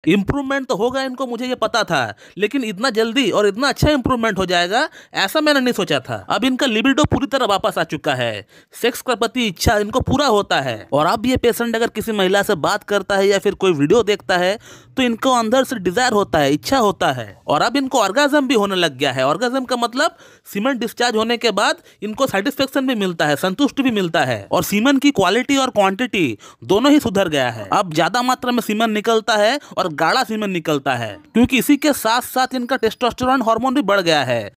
Improvement तो होगा इनको, मुझे ये पता था, लेकिन इतना जल्दी और इतना अच्छा इम्प्रूवमेंट हो जाएगा ऐसा मैंने नहीं सोचा था। अब इनका लिबिडो पूरी तरह वापस आ चुका है, सेक्स के प्रति इच्छा इनको पूरा होता है। और अब ये पेशेंट अगर किसी महिला से बात करता है या फिर कोई वीडियो देखता है तो इनको अंदर से डिजायर होता है, इच्छा होता है। और अब इनको ऑर्गाज्म भी होने लग गया है। ऑर्गाज्म का मतलब सीमन डिस्चार्ज होने के बाद इनको सेटिस्फेक्शन भी मिलता है, संतुष्टि भी मिलता है, और सीमन की क्वालिटी और क्वांटिटी दोनों ही सुधर गया है। अब ज्यादा मात्रा में सीमन निकलता है और गाढ़ा सीमन निकलता है, क्योंकि इसी के साथ साथ इनका टेस्टोस्टेरोन हार्मोन भी बढ़ गया है।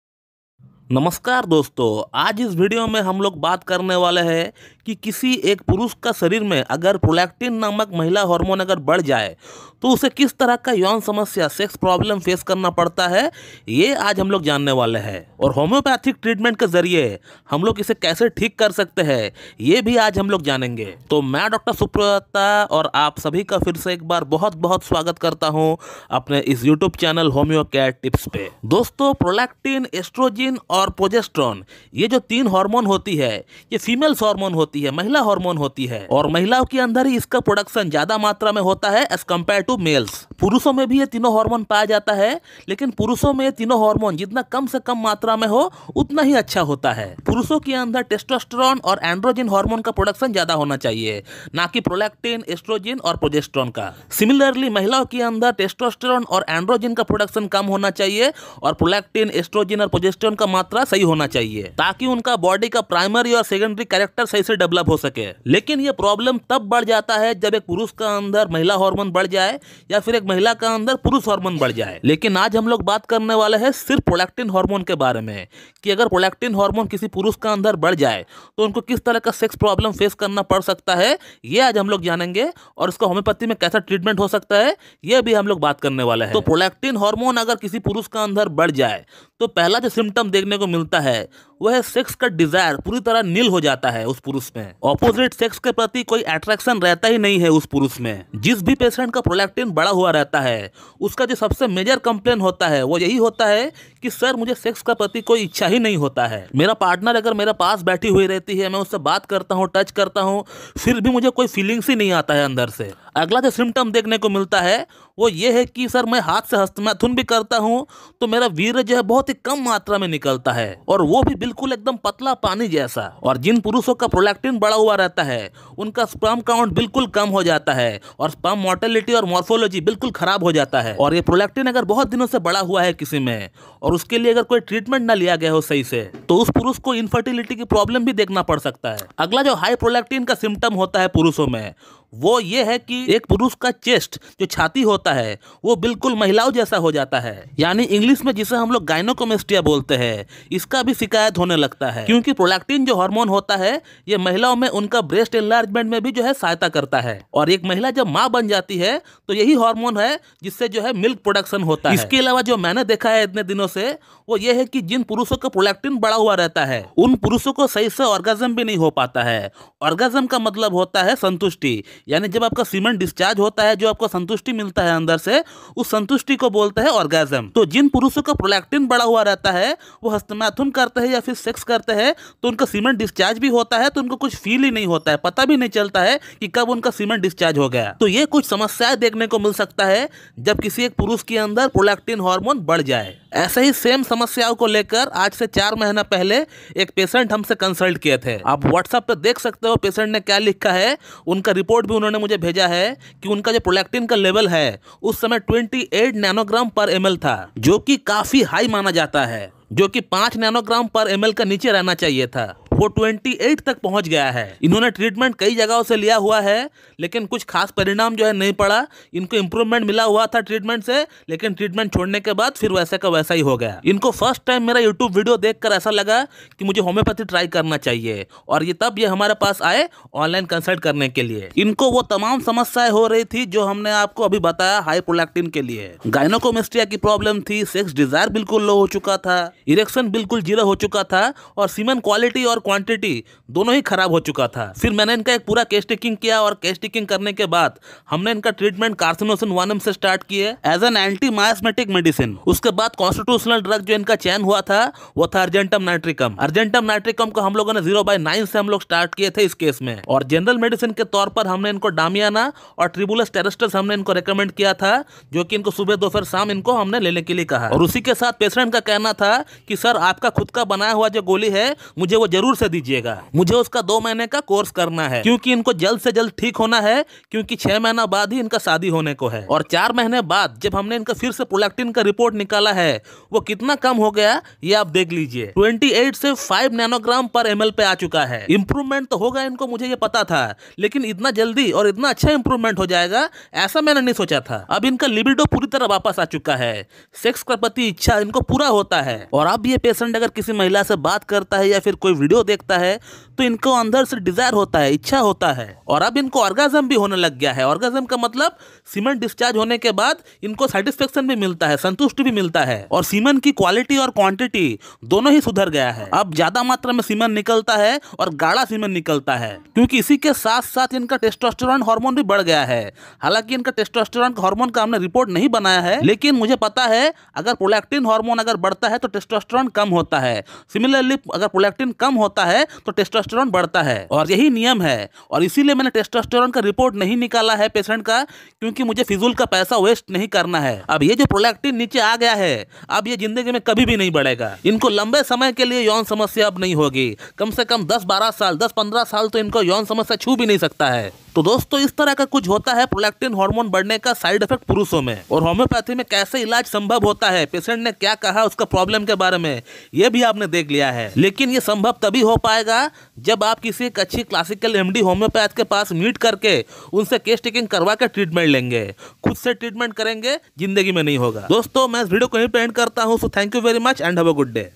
नमस्कार दोस्तों, आज इस वीडियो में हम लोग बात करने वाले हैं कि किसी एक पुरुष का शरीर में अगर प्रोलैक्टिन नामक महिला हार्मोन अगर बढ़ जाए तो उसे किस तरह का यौन समस्या, सेक्स प्रॉब्लम फेस करना पड़ता है, ये आज हम लोग जानने वाले हैं। और होम्योपैथिक ट्रीटमेंट के जरिए हम लोग इसे कैसे ठीक कर सकते हैं ये भी आज हम लोग जानेंगे। तो मैं डॉक्टर सुप्रता और आप सभी का फिर से एक बार बहुत बहुत स्वागत करता हूँ अपने इस YouTube channel homeo care tips पे। दोस्तों, प्रोलैक्टिन, एस्ट्रोजन और प्रोजेस्टेरोन, ये जो तीन हार्मोन होती है ये फीमेल्स हार्मोन होती है, महिला हार्मोन होती है, और महिलाओं के अंदर ही इसका प्रोडक्शन ज्यादा मात्रा में होता है एज कम्पेयर टू मेल्स। पुरुषों में भी ये तीनों हार्मोन पाया जाता है, लेकिन पुरुषों में ये तीनों हार्मोन जितना कम से कम मात्रा में हो उतना ही अच्छा होता है। पुरुषों के अंदर टेस्टोस्टेरोन और एंड्रोजन हार्मोन का प्रोडक्शन ज्यादा होना चाहिए, ना कि प्रोलैक्टिन, एस्ट्रोजन और प्रोजेस्टेरोन का। सिमिलरली महिलाओं के अंदर टेस्टोस्टेरोन और एंड्रोजन का प्रोडक्शन कम होना चाहिए और प्रोलैक्टिन, एस्ट्रोजन और प्रोजेस्टेरोन का मात्रा सही होना चाहिए, ताकि उनका बॉडी का प्राइमरी और सेकेंडरी कैरेक्टर सही से डेवलप हो सके। लेकिन ये प्रॉब्लम तब बढ़ जाता है जब एक पुरुष का अंदर महिला हार्मोन बढ़ जाए या फिर एक महिला का अंदर पुरुष हार्मोन बढ़ जाए। लेकिन आज हम लोग बात करने वाले हैं सिर्फ प्रोलैक्टिन हार्मोन के बारे में, कि अगर प्रोलैक्टिन हार्मोन किसी पुरुष का अंदर बढ़ जाए तो उनको किस तरह का सेक्स प्रॉब्लम फेस करना पड़ सकता है, ये आज हम लोग जानेंगे। और इसका होम्योपैथी में कैसा ट्रीटमेंट हो सकता है ये भी हम लोग बात करने वाले हैं। तो प्रोलैक्टिन हार्मोन अगर किसी पुरुष का अंदर बढ़ जाए तो पहला जो सिम्टम देखने को मिलता है वह है सेक्स का डिजायर पूरी तरह नील हो जाता है उस पुरुष में। ऑपोजिट सेक्स के प्रति कोई अट्रैक्शन रहता ही नहीं है उस पुरुष में। जिस भी पेशेंट का प्रोलैक्टिन बढ़ा हुआ रहता है उसका जो सबसे मेजर कंप्लेन होता है वो यही होता है कि सर मुझे सेक्स का प्रति कोई इच्छा ही नहीं होता है। मेरा पार्टनर अगर मेरे पास बैठी हुई रहती है, मैं उससे बात करता हूँ, टच करता हूँ, फिर भी मुझे कोई फीलिंग्स ही नहीं आता है अंदर से। अगला जो सिम्टम देखने को मिलता है वो ये है कि सर मैं हाथ से हस्तमैथुन भी करता हूँ तो मेरा वीर्य जो है बहुत ही कम मात्रा में निकलता है, और वो भी बिल्कुल एकदम पतला पानी जैसा। और जिन पुरुषों का प्रोलैक्टिन बढ़ा हुआ रहता है उनका स्पर्म काउंट बिल्कुल कम हो जाता है और स्पर्म मोर्टेलिटी और मॉर्फोलॉजी बिल्कुल खराब हो जाता है। और ये प्रोलैक्टिन अगर बहुत दिनों से बढ़ा हुआ है किसी में और उसके लिए अगर कोई ट्रीटमेंट ना लिया गया हो सही से तो उस पुरुष को इनफर्टिलिटी की प्रॉब्लम भी देखना पड़ सकता है। अगला जो हाई प्रोलैक्टिन का सिम्टम होता है पुरुषों में वो ये है कि एक पुरुष का चेस्ट, जो छाती होता है, वो बिल्कुल महिलाओं जैसा हो जाता है, यानी इंग्लिश में जिसे हम लोग गायनोकोमेस्टिया बोलते हैं, इसका भी शिकायत होने लगता है। क्योंकि प्रोलैक्टिन जो हार्मोन होता है ये महिलाओं में उनका ब्रेस्ट एनलार्जमेंट में भी जो है सहायता करता है। और एक महिला जब माँ बन जाती है तो यही हार्मोन है जिससे जो है मिल्क प्रोडक्शन होता है। इसके अलावा जो मैंने देखा है इतने दिनों से वो ये है कि जिन पुरुषों का प्रोलैक्टिन बढ़ा हुआ रहता है उन पुरुषों को सही से ऑर्गाज्म भी नहीं हो पाता है। ऑर्गाज्म का मतलब होता है संतुष्टि, यानी जब आपका सीमन डिस्चार्ज होता है, जो आपको संतुष्टि मिलता है अंदर से, उस संतुष्टि को बोलते हैं ऑर्गेज्म। तो जिन पुरुषों का प्रोलैक्टिन बढ़ा हुआ रहता है वो हस्तमैथुन करते हैं या फिर सेक्स करते हैं तो उनका सीमन डिस्चार्ज भी होता है तो उनको कुछ फील ही नहीं होता है, पता भी नहीं चलता है कि कब उनका सीमन डिस्चार्ज हो गया। तो ये कुछ समस्याएं देखने को मिल सकता है जब किसी एक पुरुष के अंदर प्रोलैक्टिन हार्मोन बढ़ जाए। ऐसे ही सेम समस्याओं को लेकर आज से 4 महीना पहले एक पेशेंट हमसे कंसल्ट किए थे। आप व्हाट्सएप पे देख सकते हो पेशेंट ने क्या लिखा है। उनका रिपोर्ट भी उन्होंने मुझे भेजा है कि उनका जो प्रोलैक्टिन का लेवल है उस समय 28 नैनोग्राम पर ml था, जो कि काफी हाई माना जाता है, जो कि 5 नैनोग्राम पर ml का नीचे रहना चाहिए था। वो 28 तक पहुंच गया है। इन्होंने ट्रीटमेंट कई जगहों से लिया हुआ है लेकिन कुछ खास परिणाम जो है नहीं पड़ा। इनको इम्प्रूवमेंट मिला हुआ था ट्रीटमेंट से, लेकिन ट्रीटमेंट छोड़ने के बाद फिर वैसे का वैसा ही हो गया। इनको फर्स्ट टाइम मेरा यूट्यूब वीडियो देखकर ऐसा लगा कि मुझे होम्योपैथी ट्राई करना चाहिए, और ये तब ये हमारे पास आए ऑनलाइन कंसल्ट करने के लिए। इनको वो तमाम समस्याएं हो रही थी जो हमने आपको अभी बताया हाई प्रोलैक्टिन के लिए। गायनोकोमेस्टिया की प्रॉब्लम थी, सेक्स डिजायर बिल्कुल लो हो चुका था, इरेक्शन बिल्कुल 0 हो चुका था, और सीमन क्वालिटी और क्वांटिटी दोनों ही खराब हो चुका था। फिर मैंने इनका एक पूरा केस टेकिंग किया और केस टेकिंग करने के बाद हमने इनका ट्रीटमेंट कार्सिनोसिन 1M से स्टार्ट किए एज एन एंटी मायोस्मेटिक मेडिसिन। उसके बाद कॉन्स्टिट्यूशनल ड्रग जो इनका चयन हुआ था वो था अर्जेंटम नाइट्रिकम। अर्जेंटम नाइट्रिकम को हम लोगों ने 0/9 से हम लोग स्टार्ट किए थे इस केस में। और जनरल मेडिसिन के तौर पर हमने इनको डामियाना और ट्रिबुलस टेरेस्ट्रस हमने इनको रेकमेंड किया था, जो कि इनको सुबह दोपहर शाम इनको हमने लेने के लिए कहा। और उसी के साथ पेशेंट का कहना था कि सर आपका खुद का बनाया हुआ जो गोली है मुझे वो जरूर से दीजिएगा, मुझे उसका 2 महीने का कोर्स करना है, क्योंकि इनको जल्द से जल्द ठीक होना है, क्योंकि 6 महीना बाद ही इनका शादी होने को है। और 4 महीने बाद जब हमने इनका फिर से प्रोलैक्टिन का रिपोर्ट निकाला है वो कितना कम हो गया ये आप देख लीजिए। 28 से 5 नैनोग्राम पर ml पे आ चुका है। इंप्रूवमेंट तो होगा इनको, मुझे ये पता था, लेकिन इतना जल्दी और इतना अच्छा इंप्रूवमेंट हो जाएगा ऐसा मैंने नहीं सोचा था। अब इनका लिबिडो पूरी तरह वापस आ चुका है, सेक्स के प्रति इच्छा इनको पूरा होता है। और अब ये पेशेंट अगर किसी महिला से बात करता है या फिर कोई वीडियो देखता है तो इनको अंदर से डिजायर होता है, इच्छा होता है। और अब इनको ऑर्गेज्म भी होने लग गया है। ऑर्गेज्म का मतलब सीमेन डिस्चार्ज होने के बाद इनको सेटिस्फेक्शन भी मिलता है, संतुष्टि भी मिलता है। और सीमेन की क्वालिटी और क्वांटिटी दोनों ही सुधर गया है। अब ज्यादा मात्रा में सीमेन निकलता है और गाढ़ा सीमेन निकलता है, क्योंकि इसी के साथ साथ इनका टेस्टोस्टेरोन हार्मोन भी बढ़ गया है। हालांकि इनका टेस्टोस्टेरोन हार्मोन का हमने रिपोर्ट नहीं बनाया है, लेकिन मुझे पता है अगर प्रोलैक्टिन हार्मोन अगर बढ़ता है तो टेस्टोस्टेरोन कम होता है। सिमिलरली अगर प्रोलैक्टिन कम होता है तो टेस्टोस्टेरोन बढ़ता है, और यही नियम है। और इसीलिए मैंने टेस्टोस्टेरोन का रिपोर्ट नहीं निकाला है पेशेंट का, क्योंकि मुझे फिजूल का पैसा वेस्ट नहीं करना है। अब ये जो प्रोलैक्टिन नीचे आ गया है अब ये जिंदगी में कभी भी नहीं बढ़ेगा। इनको लंबे समय के लिए यौन समस्या अब नहीं होगी, कम से कम 10-12 साल 10-15 साल तो इनको यौन समस्या छू भी नहीं सकता है। तो दोस्तों इस तरह का कुछ होता है प्रोलैक्टिन हार्मोन बढ़ने का साइड इफेक्ट पुरुषों में। और होम्योपैथी में कैसे इलाज संभव होता है, पेशेंट ने क्या कहा उसका प्रॉब्लम के बारे में, ये भी आपने देख लिया है। लेकिन ये संभव तभी हो पाएगा जब आप किसी एक अच्छी क्लासिकल एमडी होम्योपैथ के पास मीट करके उनसे केस टेकिंग करवा के ट्रीटमेंट लेंगे। खुद से ट्रीटमेंट करेंगे जिंदगी में नहीं होगा। दोस्तों मैं इस वीडियो को यहीं पे एंड करता हूँ। So thank you very much and have a good day.